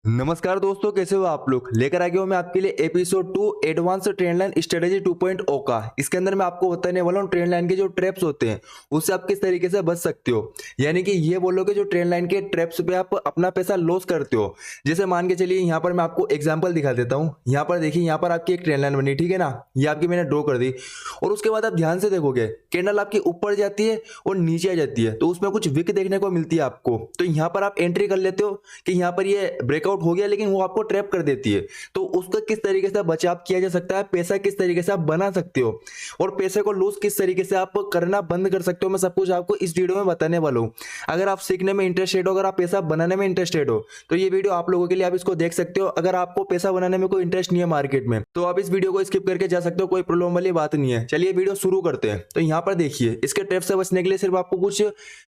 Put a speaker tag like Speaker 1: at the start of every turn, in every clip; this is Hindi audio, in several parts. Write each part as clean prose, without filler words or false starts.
Speaker 1: नमस्कार दोस्तों, कैसे हो आप लोग। लेकर आ गया हूं मैं आपके लिए episode 2 advance trend line strategy 2.0 का। इसके अंदर मैं आपको बताने वाला हूं ट्रेंड लाइन के जो ट्रैप्स होते हैं उससे आप किस तरीके से बच सकते हो। यानी कि ये बोलो कि जो ट्रेंड लाइन के ट्रैप्स पे आप अपना पैसा लॉस करते हो। जैसे मान के चलिए यहाँ पर मैं आपको एग्जाम्पल दिखा देता हूँ। यहाँ पर देखिए, यहाँ पर आपकी एक ट्रेंड लाइन बनी, ठीक है ना। ये आपकी मैंने ड्रॉ कर दी और उसके बाद आप ध्यान से देखोगे कैंडल आपकी ऊपर जाती है और नीचे आ जाती है, तो उसमें कुछ विक देखने को मिलती है आपको। तो यहाँ पर आप एंट्री कर लेते हो कि यहाँ पर ये ब्रेकआउट हो गया, लेकिन वो आपको ट्रैप कर देती है। तो उसका किस तरीके से बचाव किया जा सकता है, पैसा किस तरीके से आप बना सकते हो और पैसे को लूज किस तरीके से आप करना बंद कर सकते हो, मैं सब कुछ आपको इस वीडियो में बताने वाला हूँ। अगर आप सीखने में इंटरेस्टेड हो, अगर आप पैसा बनाने में इंटरेस्टेड हो, तो ये वीडियो आप लोगों के लिए, आप इसको देख सकते हो। अगर आपको पैसा बनाने में कोई इंटरेस्ट नहीं है मार्केट में, तो आप इस वीडियो को स्किप करके जा सकते हो, कोई प्रॉब्लम वाली बात नहीं है। चलिए वीडियो शुरू करते हैं। तो यहाँ पर देखिए, इसके ट्रैप से बचने के लिए सिर्फ आपको कुछ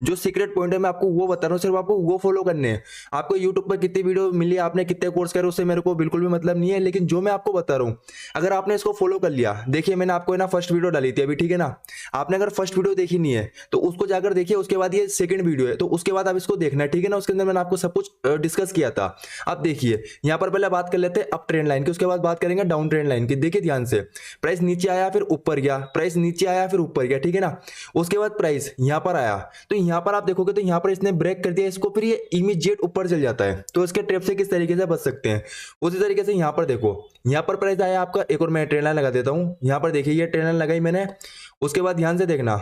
Speaker 1: जो सीक्रेट पॉइंट है मैं आपको वो बता रहा हूँ, सिर्फ आपको वो फॉलो करने हैं। आपको यूट्यूब पर कितनी वीडियो मिली, आपने कितने कोर्स करे, उससे मेरे को बिल्कुल भी मतलब नहीं है। लेकिन जो मैं आपको बता रहा हूँ, अगर आपने इसको फॉलो कर लिया, देखिए मैंने आपको ना फर्स्ट वीडियो डाली थी अभी, ठीक है ना। आपने अगर फर्स्ट वीडियो देखी नहीं है तो उसको जाकर देखिए, उसके बाद ये सेकंड वीडियो है, तो उसके बाद आप इसको देखना है, ठीक है ना। उसके अंदर मैंने आपको सब कुछ डिस्कस किया था। अब देखिए यहाँ पर पहले बात कर लेते हैं अप ट्रेंड लाइन की, उसके बाद बात करेंगे डाउन ट्रेंड लाइन की। देखिए ध्यान से, प्राइस नीचे आया फिर ऊपर गया, प्राइस नीचे आया फिर ऊपर गया, ठीक है ना। उसके बाद प्राइस यहाँ पर आया, तो यहाँ पर आप देखोगे तो यहाँ पर इसने ब्रेक कर दिया इसको, फिर ये इमीडिएट ऊपर चल जाता है। तो इसके ट्रैप से किस तरीके से बच सकते हैं, उसी तरीके से यहाँ पर देखो, यहाँ पर प्राइस आया आपका। एक और मैं ट्रेंड लाइन लगा देता हूँ। यहाँ पर देखिए, ये ट्रेंड लाइन लगाई मैंने। उसके बाद ध्यान से देखना,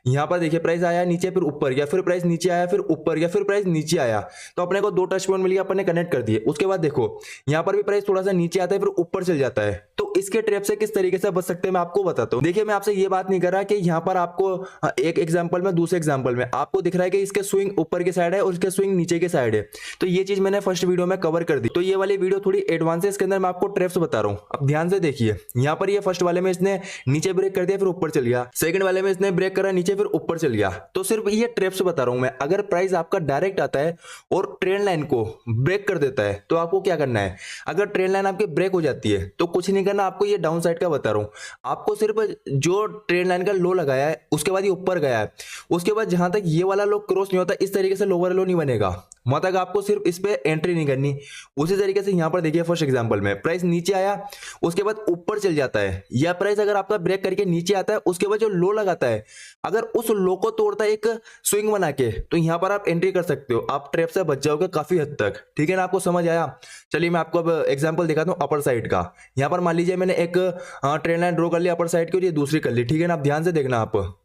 Speaker 1: यहाँ पर देखिए प्राइस आया नीचे फिर ऊपर गया, फिर प्राइस नीचे आया फिर ऊपर गया, फिर प्राइस नीचे आया। तो अपने को दो टच पॉइंट मिल गया, अपन ने कनेक्ट कर दिए। उसके बाद देखो यहाँ पर भी प्राइस थोड़ा सा नीचे आता है फिर ऊपर चल जाता है। तो इसके ट्रैप से किस तरीके से बच सकते हैं मैं आपको बताता हूँ। देखिए मैं आपसे ये बात नहीं कर रहा कि यहाँ पर आपको एक एग्जाम्पल में, दूसरे एग्जाम्पल में आपको दिख रहा है कि इसके स्विंग ऊपर की साइड है और इसके स्विंग नीचे की साइड है। तो ये चीज मैंने फर्स्ट वीडियो में कवर कर दी। तो ये वाली वीडियो थोड़ी एडवांस है, इसके अंदर मैं आपको ट्रैप्स बता रहा हूँ। अब ध्यान से देखिए, यहाँ पर ये फर्स्ट वाले में इसने नीचे ब्रेक कर दिया फिर ऊपर चल गया, सेकंड वाले में इसने ब्रेक करा नीचे फिर ऊपर चल गया। तो सिर्फ ये ट्रैप्स बता रहा हूं मैं। अगर प्राइस आपका डायरेक्ट आता है और ट्रेंड लाइन को ब्रेक कर देता है तो आपको क्या करना है। अगर ट्रेंड लाइन आपकी ब्रेक हो जाती है तो कुछ नहीं करना, आपको ये डाउन साइड का बता रहा हूं। आपको सिर्फ जो ट्रेंड लाइन का लो लगाया है उसके बाद ये ऊपर गया है, उसके बाद जहां तक ये वाला लो क्रॉस नहीं होता, इस तरीके से लोअर लो नहीं बनेगा, मतलब आपको सिर्फ इस पे एंट्री नहीं करनी। उसी तरीके से यहां पर देखिए, फर्स्ट एग्जांपल में प्राइस नीचे आया उसके बाद ऊपर चल जाता है, या प्राइस अगर आपका ब्रेक करके नीचे आता है उसके बाद जो लो लगाता है, अगर उस लो को तोड़ता है एक स्विंग बना के, तो यहां पर आप एंट्री कर सकते हो। आप ट्रैप से बच जाओगे काफी हद तक, ठीक है ना। आपको समझ आया। चलिए मैं आपको अब एग्जांपल दिखाता हूं अपर साइड का। यहां पर मान लीजिए मैंने एक ट्रेंड लाइन ड्रॉ कर लिया अपर साइड की और ये दूसरी कर ली, ठीक है ना। आप ध्यान से देखना, आप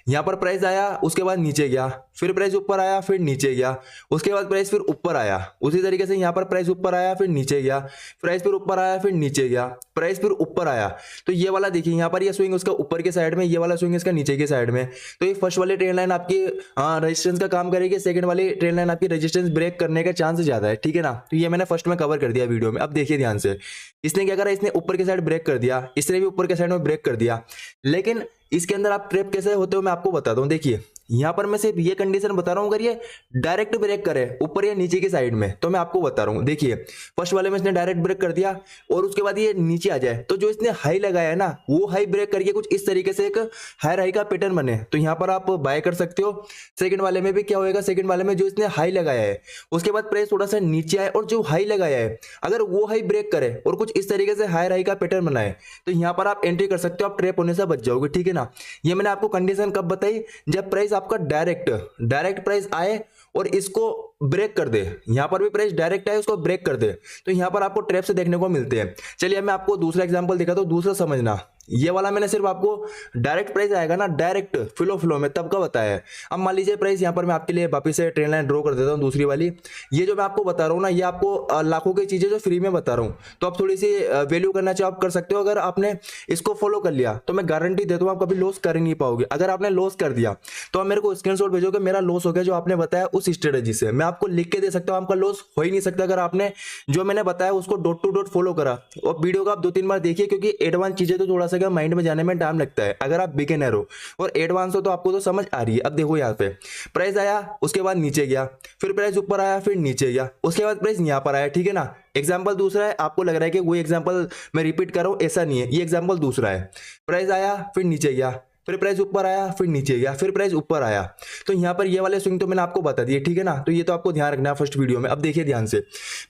Speaker 1: यहां पर प्राइस आया उसके बाद नीचे गया, फिर प्राइस ऊपर आया फिर नीचे गया, उसके बाद प्राइस फिर ऊपर आया। उसी तरीके से यहां पर प्राइस ऊपर आया फिर नीचे गया, प्राइस फिर ऊपर आया फिर नीचे गया, प्राइस फिर ऊपर आया। तो ये वाला देखिए, यहां पर ये स्विंग उसका ऊपर के साइड में, ये वाला स्विंग इसका नीचे के साइड में। तो ये फर्स्ट वाली ट्रेंड लाइन आपकी रेजिस्टेंस का काम करेगी, सेकंड वाली ट्रेंड लाइन आपकी रेजिस्टेंस ब्रेक करने का चांस ज्यादा है, ठीक है ना। तो ये मैंने फर्स्ट में कवर कर दिया वीडियो में। अब देखिए ध्यान से, इसने क्या करा, इसने ऊपर के साइड ब्रेक कर दिया, इसने भी ऊपर के साइड में ब्रेक कर दिया। लेकिन इसके अंदर आप ट्रैप कैसे होते हो मैं आपको बताता हूं। देखिए यहां पर मैं सिर्फ ये कंडीशन बता रहा हूं, अगर ये डायरेक्ट ब्रेक करे ऊपर या नीचे की साइड में तो मैं आपको बता रहा हूं। देखिए फर्स्ट वाले में इसने डायरेक्ट ब्रेक कर दिया और उसके बाद ये नीचे आ जाए, तो जो इसने हाई लगाया है ना, वो हाई ब्रेक करके कुछ इस तरीके से एक हाई हाई का पैटर्न बने, तो यहां पर आप बाय कर सकते हो। सेकंड वाले में भी क्या होगा, सेकंड वाले में जो इसने हाई लगाया है उसके बाद प्राइस थोड़ा सा नीचे आए और जो हाई लगाया है अगर वो हाई ब्रेक करे और कुछ इस तरीके से हाई हाई का पैटर्न बनाए, तो यहां पर आप एंट्री कर सकते हो, आप ट्रैप होने से बच जाओगे, ठीक है ना। ये मैंने आपको कंडीशन कब बताई, जब प्राइस आपका डायरेक्ट प्राइस आए और इसको ब्रेक कर दे। यहां पर भी प्राइस डायरेक्ट आए उसको ब्रेक कर दे, तो यहां पर आपको ट्रैप से देखने को मिलते हैं। चलिए मैं आपको दूसरा एग्जांपल दिखाता हूं, दूसरा समझना। ये वाला मैंने सिर्फ आपको डायरेक्ट प्राइस आएगा ना, डायरेक्ट फ्लो में तब का बताया है। अब मान लीजिए प्राइस यहां पर मैं आपके लिए वापस से ट्रेंड लाइन ड्रॉ कर देता हूं दूसरी वाली। ये जो मैं आपको बता रहा हूं ना, ये आपको लाखों की चीजें जो फ्री में बता रहा हूं, तो आप थोड़ी सी वैल्यू करना चाहो आप कर सकते हो। अगर आपने इसको फॉलो कर लिया तो मैं गारंटी देता हूं आप कभी लॉस कर ही नहीं पाओगे। अगर आपने लॉस कर दिया तो आप मेरे को स्क्रीनशॉट भेजोगे, मेरा लॉस हो गया जो आपने बताया उस स्ट्रेटेजी से, मैं आपको लिख के दे सकता हूं, आपका लॉस हो ही नहीं सकता अगर आपने जो मैंने बताया उसको डॉट टू डॉट फॉलो करा। और वीडियो को आप 2-3 बार देखिए, क्योंकि एडवांस चीजें तो थोड़ा सा माइंड में जाने में टाइम लगता है। अगर आप बिगिनर हो और एडवांस हो तो आपको तो समझ आ रही है। अब देखो यहाँ पे प्राइस आया उसके बाद नीचे गया, फिर प्राइस ऊपर आया फिर नीचे गया, उसके बाद प्राइस यहाँ पर आया, ठीक है ना। एग्जाम्पल दूसरा है, आपको लग रहा है कि वही एग्जाम्पल मैं रिपीट कर रहा हूं, ऐसा नहीं है, ये एग्जाम्पल दूसरा है। प्राइस आया फिर नीचे गया, फिर प्राइस ऊपर आया, फिर नीचे गया, फिर प्राइस ऊपर आया। तो यहाँ पर ये वाले स्विंग तो मैंने आपको बता दिए, ठीक है ना। तो ये तो आपको ध्यान रखना है फर्स्ट वीडियो में। अब देखिए ध्यान से,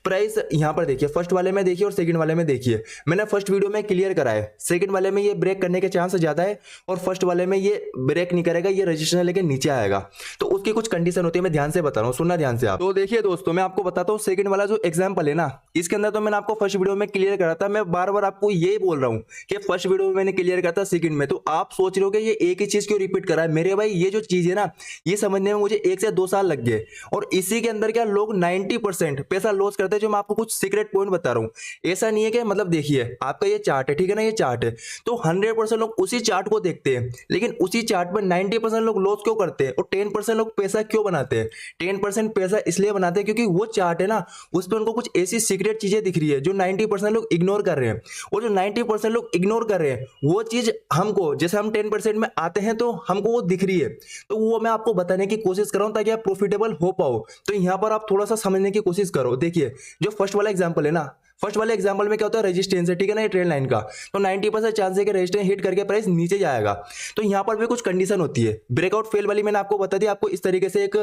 Speaker 1: प्राइस यहाँ पर देखिए, फर्स्ट वाले में देखिए और सेकंड वाले में देखिए। मैंने फर्स्ट वीडियो में क्लियर करा है, सेकंड वाले में ये ब्रेक करने के चांस ज्यादा है और फर्स्ट वाले में ये ब्रेक नहीं करेगा, ये रजिस्ट्रेशन लेके नीचे आएगा। तो उसकी कुछ कंडीशन होती है, मैं ध्यान से बता रहा हूँ, सुनना ध्यान से आप। तो देखिए दोस्तों, मैं आपको बताता हूँ सेकंड वाला जो एग्जांपल है ना, इसके अंदर तो मैंने आपको फर्स्ट वीडियो में क्लियर करा था। मैं बार बार आपको यही बोल रहा हूँ कि फर्स्ट वीडियो में मैंने क्लियर करा था, सेकंड में तो आप सोच रहे हो कि ये एक ही चीज क्यों रिपीट करा है। मेरे भाई ये जो चीज है ना, ये समझने में मुझे 1 से 2 साल लग गए और इसी के अंदर क्या लोग 90% पैसा लॉस करते हैं। जो मैं आपको कुछ सीक्रेट पॉइंट बता रहा हूँ, ऐसा नहीं है कि मतलब देखिए आपका ये चार्ट है, ठीक है ना, ये चार्ट है, तो 100% लोग उसी चार्ट को देखते हैं, लेकिन उसी चार्ट पर 90% लोग लॉस क्यों करते हैं और 10% लोग पैसा क्यों बनाते हैं। 10% पैसा इसलिए बनाते हैं क्योंकि वो चार्ट है ना, उस पर उनको कुछ ऐसी सीक्रेट चीजें दिख रही है जो 90% लोग इग्नोर कर रहे हैं। और जो 90% लोग इग्नोर कर रहे हैं वो चीज हमको, जैसे हम 10% में आते हैं तो हमको वो दिख रही है, तो वो मैं आपको बताने की कोशिश कर रहा हूं ताकि आप प्रॉफिटेबल हो पाओ। तो यहां पर आप थोड़ा सा समझने की कोशिश करो। देखिए जो फर्स्ट वाला एग्जांपल है ना, फर्स्ट वाले एग्जांपल में क्या होता है, रेजिस्टेंस है, ठीक है ना, ये ट्रेंड लाइन का, तो 90% चांस है कि रेजिस्टेंस हिट करके प्राइस नीचे जाएगा। तो यहां पर भी कुछ कंडीशन होती है। ब्रेकआउट फेल वाली मैंने आपको बता दी, आपको इस तरीके से एक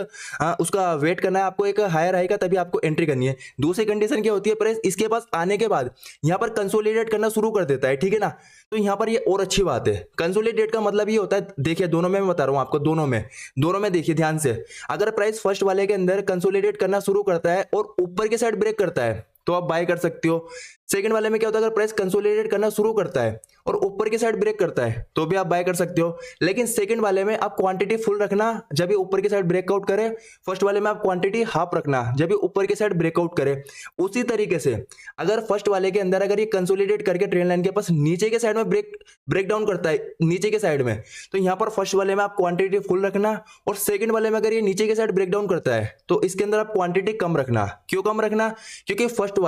Speaker 1: उसका वेट करना है, आपको एक हायर हाई का, तभी आपको एंट्री करनी है। दूसरी कंडीशन क्या होती है, प्राइस इसके पास आने के बाद यहां पर कंसोलिडेट करना शुरू कर देता है, ठीक है ना। तो यहां पर ये और अच्छी बात है। कंसोलिडेट का मतलब ये होता है, देखिए दोनों में मैं बता रहा हूं आपको, दोनों में देखिए ध्यान से, अगर प्राइस फर्स्ट वाले के अंदर कंसोलिडेट करना शुरू करता है और ऊपर की साइड ब्रेक करता है तो आप बाय कर सकते हो। सेकंड वाले में क्या होता है, अगर प्राइस कंसोलिडेट करना शुरू करता है और ऊपर की साइड ब्रेक करता है तो भी आप बाय कर सकते हो। लेकिन सेकंड वाले में आप क्वांटिटी फुल रखना जब ये ऊपर की साइड ब्रेकआउट करे, फर्स्ट वाले में आप क्वांटिटी हाफ रखना जब ये ऊपर की साइड ब्रेकआउट करे। उसी तरीके से अगर फर्स्ट वाले के अंदर अगर ये कंसोलिडेट करके ट्रेंड लाइन के पास नीचे के साइड में ब्रेक डाउन करता है, नीचे के साइड में, तो यहां पर फर्स्ट वाले में आप क्वांटिटी फुल रखना और सेकंड वाले में अगर ये नीचे के साइड ब्रेक डाउन करता है तो इसके अंदर आप क्वांटिटी कम रखना। क्यों कम रखना, क्योंकि फर्स्ट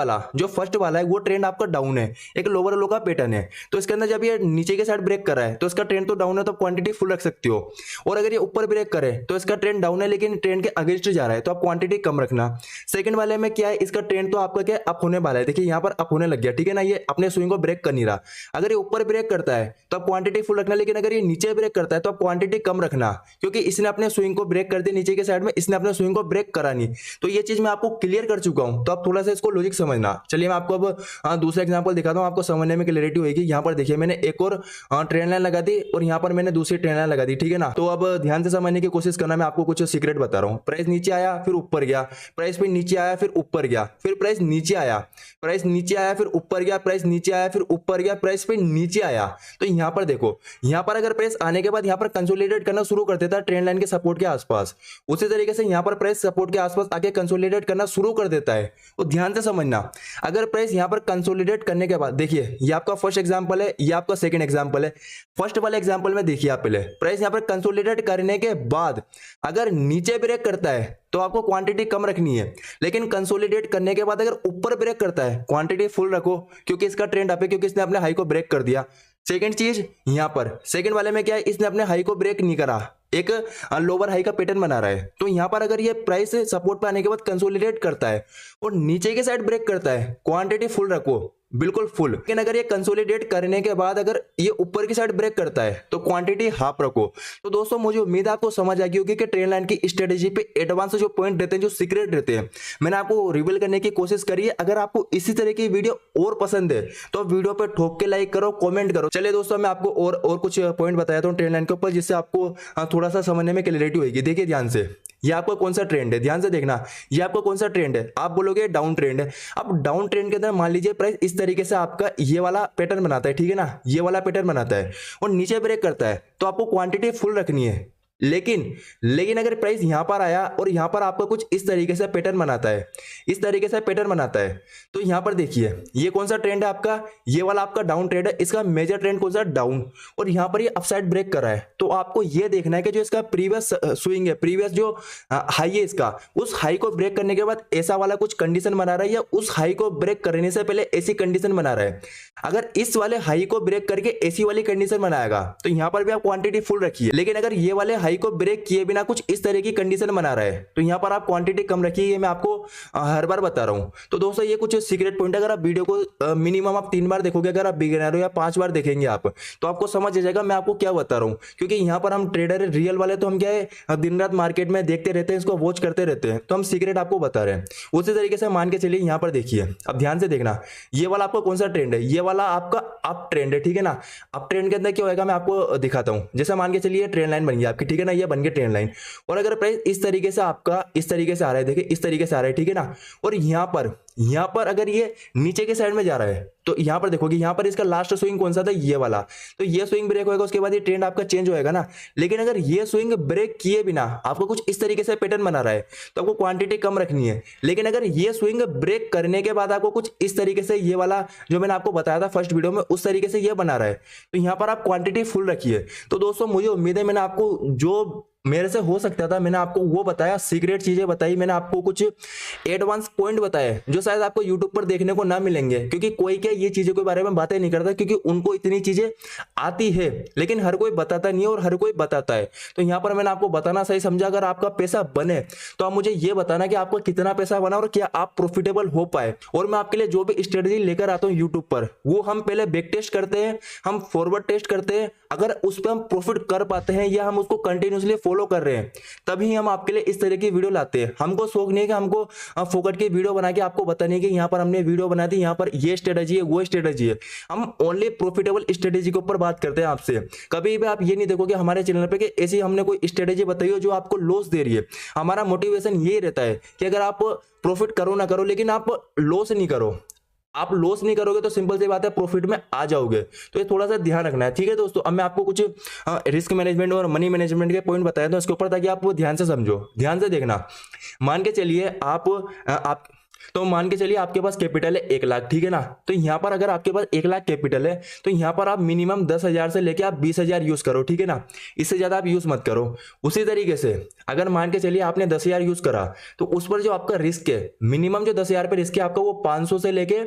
Speaker 1: वाला है वो ट्रेंड आपका डाउन है, एक लोअर लो का पैटर्न है, तो इसके अंदर जब ये नीचे के साइड ब्रेक कर रहा है तो इसका ट्रेंड तो डाउन है, तो क्वांटिटी फुल रख सकते हो। और अगर ये ऊपर ब्रेक करे तो इसका ट्रेंड डाउन है लेकिन ट्रेंड के अगेंस्ट जा रहा है, तो आप क्वांटिटी कम रखना। सेकंड वाले में क्या है, इसका ट्रेंड तो आपका क्या अप होने वाला है, देखिए यहाँ पर अप होने लग गया, ठीक है ना, ये अपने स्विंग को ब्रेक कर नहीं रहा। अगर ये ऊपर ब्रेक करता है तो आप क्वांटिटी फुल रखना, लेकिन अगर ये नीचे ब्रेक करता है तो आप क्वांटिटी कम रखना, क्योंकि इसने अपने स्विंग को ब्रेक कर दिया नीचे के साइड में, इसने अपने स्विंग को ब्रेक करा नहीं। तो ये चीज मैं आपको क्लियर कर चुका हूं, तो आप थोड़ा सा इसको लॉजिक समझना। चलिए मैं आपको अब दूसरा एग्जांपल दिखाता हूं, आपको समझने में क्लैरिटी होगी। यहाँ पर देखिए मैंने एक और ट्रेंड लाइन लगा दी और यहाँ पर मैंने दूसरी ट्रेंड लाइन लगा दी, ठीक है ना। तो अब ध्यान से समझने की कोशिश करना, मैं आपको कुछ सीक्रेट बता रहा हूँ। प्राइस नीचे आया फिर ऊपर गया, प्राइस फिर नीचे आया फिर ऊपर गया, फिर प्राइस नीचे आया, प्राइस नीचे आया फिर ऊपर गया, प्राइस नीचे आया फिर ऊपर गया, प्राइस फिर नीचे आया। तो यहाँ पर देखो, यहाँ पर अगर प्राइस आने के बाद यहाँ पर कंसोलिडेट करना शुरू कर देता है ट्रेंड लाइन के सपोर्ट के आसपास, उसी तरीके से यहाँ पर प्राइस सपोर्ट के आसपास आके कंसोलिडेट करना शुरू कर देता है। और ध्यान से समझना, अगर प्राइस यहाँ पर कंसोलिडेट करने के बाद, देखिए ये आपका फर्स्ट एग्जांपल है, ये आपका सेकंड एग्जांपल है। फर्स्ट वाले एग्जांपल में देखिए आप पहले, प्राइस यहाँ पर कंसोलिडेट करने के बाद अगर नीचे ब्रेक करता है तो आपको क्वांटिटी कम रखनी है, लेकिन कंसोलिडेट करने के बाद अगर ऊपर ब्रेक करता है क्वांटिटी फुल रखो, क्योंकि इसका ट्रेंड अप है, क्योंकि इसने अपने हाई को ब्रेक कर दिया। सेकंड चीज यहाँ पर सेकंड वाले में क्या है, इसने अपने हाई को ब्रेक नहीं करा, एक लोअर हाई का पैटर्न बना रहा है। तो यहां पर अगर ये प्राइस सपोर्ट पे आने के बाद कंसोलिडेट करता है और नीचे के साइड ब्रेक करता है, क्वांटिटी फुल रखो, बिल्कुल फुल। लेकिन अगर ये कंसोलिडेट करने के बाद अगर ये ऊपर की साइड ब्रेक करता है तो क्वांटिटी हाफ रखो। तो दोस्तों मुझे उम्मीद है आपको समझ आ गई होगी कि ट्रेंड लाइन की स्ट्रेटेजी पे एडवांस जो पॉइंट रहते हैं, जो सीक्रेट रहते हैं, मैंने आपको रिवील करने की कोशिश करी है। अगर आपको इसी तरह की वीडियो और पसंद है तो वीडियो पे ठोक के लाइक करो, कमेंट करो। चलिए दोस्तों मैं आपको और कुछ पॉइंट बताता हूँ ट्रेंड लाइन के ऊपर, जिससे आपको थोड़ा सा समझने में क्लैरिटी होगी। देखिए ध्यान से, ये आपका कौन सा ट्रेंड है, ध्यान से देखना, ये आपका कौन सा ट्रेंड है, आप बोलोगे डाउन ट्रेंड है। अब डाउन ट्रेंड के अंदर मान लीजिए प्राइस इस तरीके से आपका ये वाला पैटर्न बनाता है, ठीक है ना, ये वाला पैटर्न बनाता है और नीचे ब्रेक करता है, तो आपको क्वांटिटी फुल रखनी है। लेकिन अगर प्राइस यहां पर आया और यहां पर आपका कुछ इस तरीके से पैटर्न बनाता है, इस तरीके से पैटर्न बनाता है, तो यहां पर देखिए ये कौन सा ट्रेंड है आपका, ये वाला आपका डाउन ट्रेंड है, इसका मेजर ट्रेंड कौन सा, डाउन, और यहां पर ये अपसाइड ब्रेक कर रहा है। तो आपको ये देखना है कि जो इसका प्रीवियस स्विंग है, प्रीवियस जो हाई है इसका, उस हाई को ब्रेक करने के बाद ऐसा वाला कुछ कंडीशन बना रहा है या उस हाई को ब्रेक करने से पहले ऐसी कंडीशन बना रहा है। अगर इस वाले हाई को ब्रेक करके ऐसी वाली कंडीशन बनाएगा तो यहां पर भी आप क्वांटिटी फुल रखिए। लेकिन अगर ये वाले हाई को ब्रेक किए बिना कुछ इस तरह की कंडीशन बना रहा है, तो यहाँ पर आप क्वांटिटी कम रखिए, ये मैं आपको हर बार बता रहा हूँ। तो दोस्तों ये कुछ सीक्रेट पॉइंट, अगर आप वीडियो को मिनिमम आप 3 बार देखोगे, अगर आप बिगिनर हो, या 5 बार देखेंगे आप, तो आपको समझ आ जाएगा मैं आपको क्या बता रहा हूँ। क्योंकि यहाँ पर हम ट्रेडर रियल वाले, तो हम क्या है दिन रात मार्केट में देखते रहते हैं, इसको वॉच करते रहते हैं, तो हम सीक्रेट आपको बता रहे हैं। उसी तरीके से मान के चलिए, यहाँ पर देखिए, अब ध्यान से देखना, ये वाला आपका कौन सा ट्रेंड है, ये वाला आपका अप ट्रेंड है, ठीक है ना। अप ट्रेंड के अंदर क्या होगा मैं आपको दिखाता हूँ। जैसे मान के चलिए ट्रेंड लाइन बन गई आपकी, ठीक है ना, ये बन गई ट्रेंड लाइन। और अगर प्राइस इस तरीके से आपका इस तरीके से आ रहा है, देखिए इस तरीके से आ रहा है, ठीक है ना, और यहाँ पर अगर ये नीचे के साइड में जा रहा है, तो यहाँ पर देखोगे, यहाँ पर इसका लास्ट स्विंग कौन सा था, ये वाला, तो ये स्विंग ब्रेक होएगा, उसके बाद ये ट्रेंड आपका चेंज होएगा ना। लेकिन अगर ये स्विंग ब्रेक किए बिना आपको कुछ इस तरीके से पैटर्न बना रहा है, तो आपको क्वांटिटी कम रखनी है। लेकिन अगर ये स्विंग ब्रेक करने के बाद आपको कुछ इस तरीके से, ये वाला जो मैंने आपको बताया था फर्स्ट वीडियो में, उस तरीके से ये बना रहा है, तो यहाँ पर आप क्वांटिटी फुल रखिए। तो दोस्तों मुझे उम्मीद है मैंने आपको जो मेरे से हो सकता था मैंने आपको वो बताया, सीक्रेट चीजें बताई, मैंने आपको कुछ एडवांस पॉइंट बताए जो शायद आपको यूट्यूब पर देखने को ना मिलेंगे। क्योंकि कोई क्या ये चीजों के बारे में बातें नहीं करता, क्योंकि उनको इतनी चीजें आती है, लेकिन हर कोई बताता नहीं है और हर कोई बताता है। तो यहाँ पर मैंने आपको बताना सही समझा। अगर आपका पैसा बने तो आप मुझे ये बताना कि आपका कितना पैसा बना और क्या आप प्रॉफिटेबल हो पाए। और मैं आपके लिए जो भी स्ट्रेटेजी लेकर आता हूँ यूट्यूब पर, वो हम पहले बैक टेस्ट करते हैं, हम फॉरवर्ड टेस्ट करते हैं। अगर उस पर हम प्रॉफिट कर पाते हैं या हम उसको कंटिन्यूसली फॉलो कर रहे हैं, तभी हम आपके लिए इस तरह की वीडियो लाते हैं। हमको शौक नहीं है कि हमको फोकट की वीडियो बना के आपको बताने की यहाँ पर हमने वीडियो बना दी, यहाँ पर ये स्ट्रेटेजी है, वो स्ट्रेटेजी है। हम ओनली प्रॉफिटेबल स्ट्रेटेजी के ऊपर बात करते हैं आपसे। कभी भी आप ये नहीं देखोगे हमारे चैनल पे कि ऐसी हमने कोई स्ट्रेटेजी बताई हो जो आपको लॉस दे रही है। हमारा मोटिवेशन ये रहता है कि अगर आप प्रॉफिट करो ना करो, लेकिन आप लॉस नहीं करो। आप लॉस नहीं करोगे तो सिंपल सी बात है प्रॉफिट में आ जाओगे। तो ये थोड़ा सा ध्यान रखना है, ठीक है दोस्तों। अब मैं आपको कुछ रिस्क मैनेजमेंट और मनी मैनेजमेंट के पॉइंट बताया था इसके ऊपर, ताकि आप वो ध्यान से समझो, ध्यान से देखना। मान के चलिए तो मान के चलिए आपके पास कैपिटल है 1 लाख, ठीक है ना। तो यहाँ पर अगर आपके पास 1 लाख कैपिटल है, तो यहाँ पर आप मिनिमम 10,000 से लेके आप 20,000 यूज करो, ठीक है ना। इससे ज्यादा आप यूज मत करो। उसी तरीके से अगर मान के चलिए आपने 10,000 यूज करा, तो उस पर जो आपका रिस्क है, मिनिमम जो 10,000 पे रिस्क है आपका, वो 500 से लेके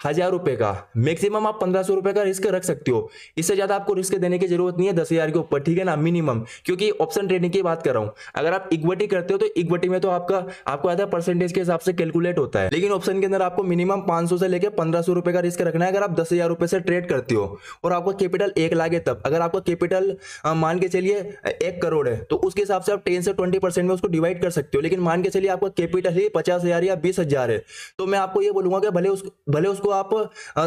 Speaker 1: 1,000 रुपए का, मैक्सिमम आप 1,500 रुपए का रिस्क रख सकते हो। इससे ज्यादा आपको रिस्क देने की जरूरत नहीं है 10,000 के ऊपर, ठीक है ना, मिनिमम। क्योंकि ऑप्शन ट्रेडिंग की बात कर रहा हूं। अगर आप इक्विटी करते हो तो इक्विटी में तो आपको आधा परसेंटेज के हिसाब से कैलकुलेट होता है, लेकिन ऑप्शन के अंदर आपको मिनिमम 500 से लेकर 1,500 रुपए का रिस्क रखना है। अगर आप 10,000 रुपए से ट्रेड करते हो और आपका कैपिटल 1 लाख है, तब अगर आपका कैपिटल मान के चलिए 1 करोड़ है, तो उसके हिसाब से आप 10 से 20% में उसको डिवाइड कर सकते हो। लेकिन मान के चलिए आपका कैपिटल ही 50,000 या 20,000 है, तो मैं आपको ये बोलूंगा कि भले उसको आप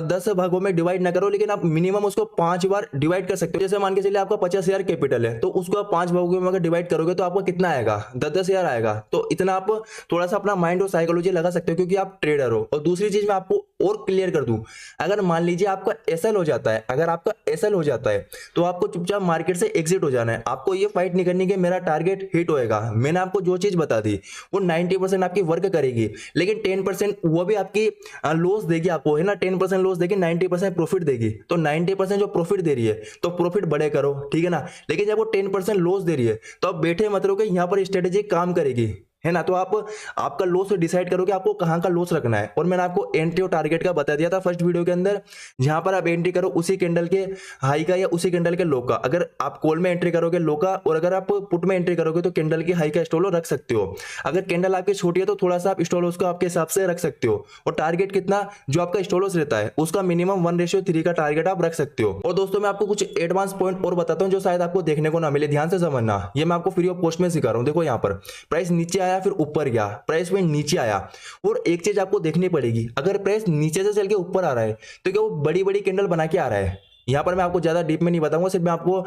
Speaker 1: 10 भागों में डिवाइड ना करो, लेकिन आप मिनिमम उसको 5 बार डिवाइड कर सकते हो। जैसे मान के चलिए आपका 50,000 कैपिटल है, तो उसको आप 5 भागों में अगर डिवाइड करोगे तो आपको कितना आएगा, 10,000 आएगा। तो इतना आप थोड़ा सा अपना माइंड और साइकोलॉजी लगा सकते हो, क्योंकि आप ट्रेडर हो। और दूसरी चीज मैं आपको और क्लियर कर दूं, अगर मान लीजिए आपका एसएल हो जाता है, अगर आपका एसएल हो जाता है, तो आपको चुपचाप मार्केट से एग्जिट हो जाना है। आपको ये फाइट नहीं करनी कि मेरा टारगेट हिट होएगा। मैंने आपको जो चीज बता दी वो 90% आपकी वर्क करेगी, लेकिन 10% वो भी आपकी लॉस देगी आपको, है ना। 10% लॉस देगी, 90% प्रॉफिट देगी। तो 90% जो प्रॉफिट दे रही है तो प्रॉफिट बड़े करो, ठीक है ना। लेकिन जब वो 10% लॉस दे रही है, तो आप बैठे मत रहो कि यहाँ पर स्ट्रेटेजी काम करेगी, है ना। तो आपका लॉस डिसाइड करो कि आपको कहां का लॉस रखना है। और मैंने आपको एंट्री और टारगेट का बता दिया था फर्स्ट वीडियो के अंदर, जहां पर आप एंट्री करो उसी कैंडल के हाई का या उसी कैंडल के लो का। अगर आप कॉल में एंट्री करोगे लो का, और अगर आप पुट में एंट्री करोगे तो कैंडल की हाई का स्टॉल रख सकते हो। अगर कैंडल आपकी छोटी है तो थोड़ा सा आप स्टॉल उसको आपके हिसाब से रख सकते हो। और टारगेट कितना जो आपका स्टॉल रहता है उसका मिनिमम 1:3 का टारगेट आप रख सकते हो। और दोस्तों मैं आपको कुछ एडवांस पॉइंट और बताता हूं जो शायद आपको देखने को ना मिले, ध्यान से समझना। ये मैं आपको फ्री ऑफ कॉस्ट में सिखा रहा हूं। देखो यहाँ पर प्राइस नीचे आया, फिर ऊपर गया, प्राइस में नीचे आया। और एक चीज आपको देखनी पड़ेगी, अगर प्राइस नीचे से चल के ऊपर आ रहा है तो क्या वो बड़ी बड़ी कैंडल बना के आ रहा है। यहां पर मैं आपको ज्यादा डीप में नहीं बताऊंगा, सिर्फ मैं आपको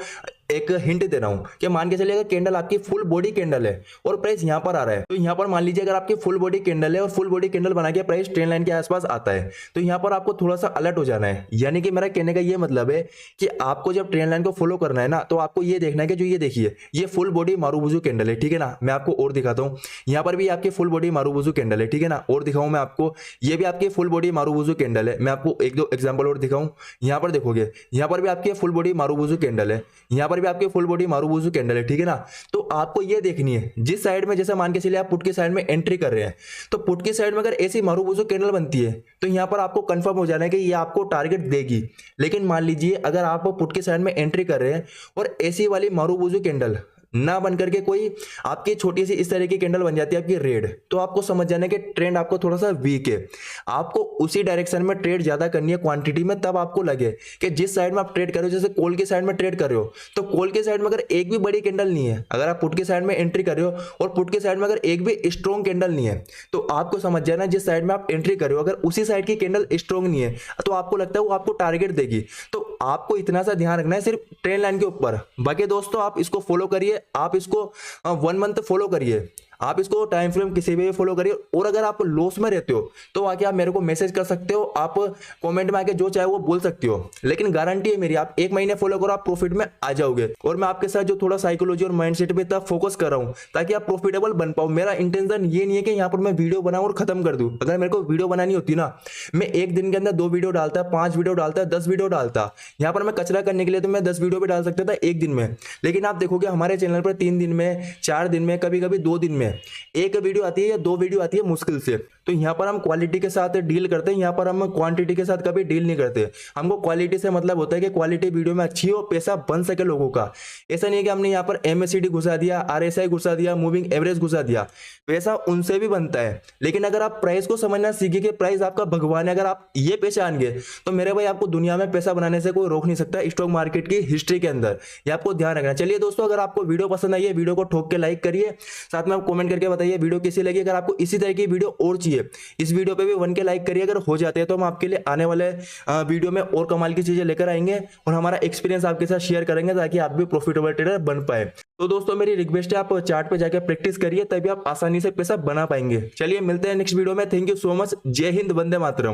Speaker 1: एक हिंट दे रहा हूं कि मान के चलिए अगर कैंडल आपकी फुल बॉडी कैंडल है और प्राइस यहां पर आ रहा है, तो यहां पर मान लीजिए अगर आपकी फुल बॉडी कैंडल है और फुल बॉडी कैंडल बना के प्राइस ट्रेंड लाइन के आसपास आता है, तो यहां पर आपको थोड़ा सा अलर्ट हो जाना है। यानी कि मेरा कहने का ये मतलब है कि आपको जब ट्रेंड लाइन को फॉलो करना है ना, तो आपको ये देखना है कि जो ये देखिए ये फुल बॉडी मारूबुजू कैंडल है, ठीक है ना। मैं आपको और दिखाता हूं, यहां पर भी आपकी फुल बॉडी मारूबुजू कैंडल है, ठीक है ना। और दिखाऊं मैं आपको, ये भी आपकी फुल बॉडी मारूबुजू कैंडल है। मैं आपको एक दो एग्जांपल और दिखाऊं। यहां पर देखोगे, यहां पर भी आपकी फुल बॉडी मारूबुजू कैंडल है, यहां पर भी आपकी फुल बॉडी मारूबुजू कैंडल है, ठीक है ना। तो आपको ये देखनी है जिस साइड में, जैसे मान के चलिए आप पुट की साइड में एंट्री कर रहे हैं, तो पुट की साइड में अगर ऐसी मारूबुजू कैंडल बनती है तो यहां पर आपको कंफर्म हो जाना है कि ये आपको टारगेट देगी। लेकिन मान लीजिए अगर आप पुट की साइड में एंट्री कर रहे हैं और ऐसी वाली मारूबुजू कैंडल ना बन करके कोई आपकी छोटी सी इस तरह की कैंडल बन जाती है आपकी रेड, तो आपको समझ जाना कि ट्रेंड आपको थोड़ा सा वीक है। आपको उसी डायरेक्शन में ट्रेड ज्यादा करनी है क्वांटिटी में, तब आपको लगे कि जिस साइड में आप ट्रेड कर रहे हो, जैसे कॉल की साइड में ट्रेड कर रहे हो, तो कॉल की साइड में अगर एक भी बड़ी कैंडल नहीं है, अगर आप पुट की साइड में एंट्री कर रहे हो और पुट की साइड में अगर एक भी स्ट्रॉन्ग कैंडल नहीं है, तो आपको समझ जाना जिस साइड में आप एंट्री कर रहे हो अगर उसी साइड की कैंडल स्ट्रॉन्ग नहीं है, तो आपको लगता है वो आपको टारगेट देगी। तो आपको इतना सा ध्यान रखना है सिर्फ ट्रेंड लाइन के ऊपर। बाकी दोस्तों आप इसको फॉलो करिए, आप इसको 1 मंथ फॉलो करिए, आप इसको टाइम फ्रेम किसी भी फॉलो करिए। और अगर आप लॉस में रहते हो तो आके आप मेरे को मैसेज कर सकते हो, आप कमेंट में आके जो चाहे वो बोल सकते हो, लेकिन गारंटी है मेरी, आप 1 महीने फॉलो करो, आप प्रॉफिट में आ जाओगे। और मैं आपके साथ जो थोड़ा साइकोलॉजी और माइंडसेट पे तब फोकस कर रहा हूं ताकि आप प्रॉफिटेबल बन पाओ। मेरा इंटेंशन ये नहीं है कि यहाँ पर मैं वीडियो बनाऊं और खत्म कर दूं। अगर मेरे को वीडियो बनानी होती ना, मैं एक दिन के अंदर 2 वीडियो डालता, 5 वीडियो डालता, 10 वीडियो डालता। यहाँ पर मैं कचरा करने के लिए तो मैं 10 वीडियो भी डाल सकता था एक दिन में, लेकिन आप देखोगे हमारे चैनल पर 3 दिन में, 4 दिन में, कभी कभी 2 दिन में एक वीडियो आती है या 2 वीडियो आती है मुश्किल से। तो यहाँ पर हम क्वालिटी के साथ डील करते हैं, यहाँ पर हम क्वांटिटी के साथ कभी डील नहीं करते। हमको क्वालिटी से मतलब होता है कि क्वालिटी वीडियो में अच्छी हो, पैसा बन सके लोगों का। ऐसा नहीं है कि हमने यहाँ पर MACD घुसा दिया, RSI घुसा दिया, मूविंग एवरेज घुसा दिया, पैसा उनसे भी बनता है। लेकिन अगर आप प्राइस को समझना सीखे कि प्राइस आपका भगवान है, अगर आप ये पहचान गए तो मेरे भाई आपको दुनिया में पैसा बनाने से कोई रोक नहीं सकता स्टॉक मार्केट की हिस्ट्री के अंदर। ये आपको ध्यान रखना। चलिए दोस्तों, अगर आपको वीडियो पसंद आई है, वीडियो को ठोक के लाइक करिए, साथ में आप कमेंट करके बताइए वीडियो कैसी लगी। अगर आपको इसी तरह की वीडियो और चाहिए, इस वीडियो पे भी 1 के लाइक करिए। अगर हो जाते हैं तो हम आपके लिए आने वाले वीडियो में और कमाल की चीजें लेकर आएंगे और हमारा एक्सपीरियंस आपके साथ शेयर करेंगे ताकि आप भी प्रॉफिटेबल ट्रेडर बन पाए। तो दोस्तों मेरी रिक्वेस्ट है, आप चार्ट पे जाकर प्रैक्टिस करिए, तभी आप आसानी से पैसा बना पाएंगे। चलिए मिलते हैं नेक्स्ट वीडियो में। Thank you so much. जय हिंद, वंदे मातरम।